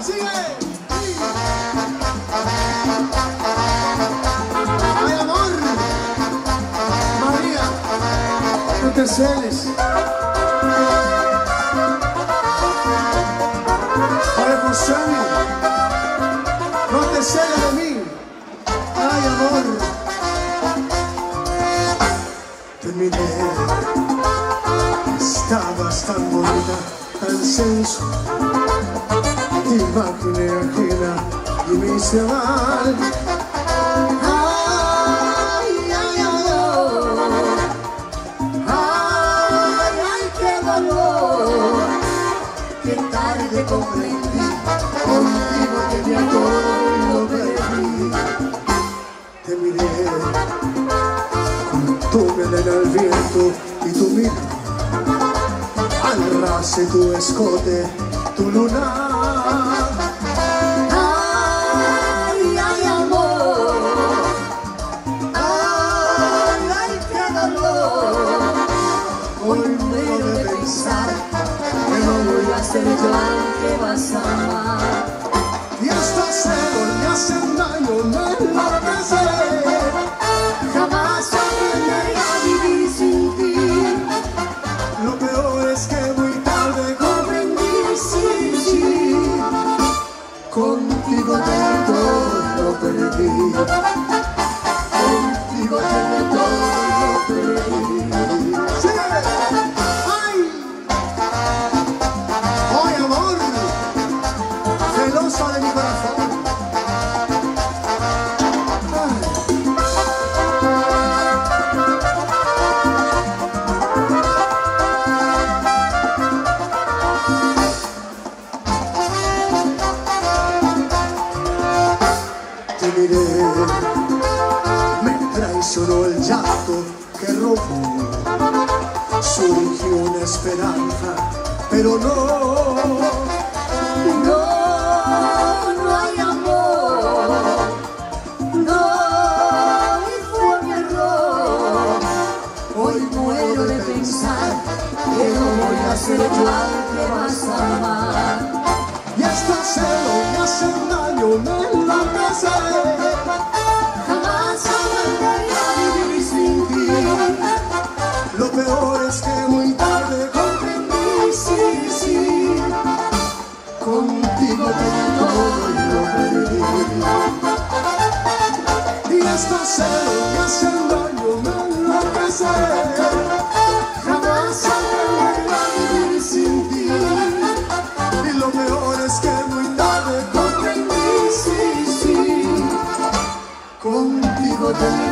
¡Sigue! ¡Ay, amor! María, no te celes. Ay, José, no te celes de mí. ¡Ay, amor! Te miré, estabas tan bonita, tan sensual. Te imaginé ajena y me hice mal. Ay, ay, amor. Ay, ay, qué dolor. Qué tarde comprendí, contigo tenía todo lo perdí. Te miré con tu melena al viento y tu mirada al ras de tu escote, tu luna. Ay, ay, amor. Ay, ay, qué dolor. Hoy muero de pensar que no voy a ser yo al que vas a amar. Y estos celos me hacen daño, me enloquecen. Jamás aprenderé a vivir sin ti. Lo peor es que muy tarde comprendí, sí, sí. Contigo tengo todo lo perdí. Contigo tengo todo lo perdí. ¡Sí! ¡Ay! ¡Ay, amor! Celosa de mi corazón. Te miré, me traicionó el llanto que robó, surgió una esperanza, pero no hay amor, no, y fue mi error. Hoy muero de pensar que no voy a ser yo al que vas a amar. Y estos celos me hacen daño, me enloquecen. Jamás aprenderé a vivir sin ti. Lo peor es que muy tarde comprendí, sí, sí. Contigo tengo todo y lo perdí. Y estos celos me hacen daño, me enloquecen. Jamás aprenderé a vivir sin ti. Y lo peor es que muy tarde comprendí, sí, sí. Contigo tengo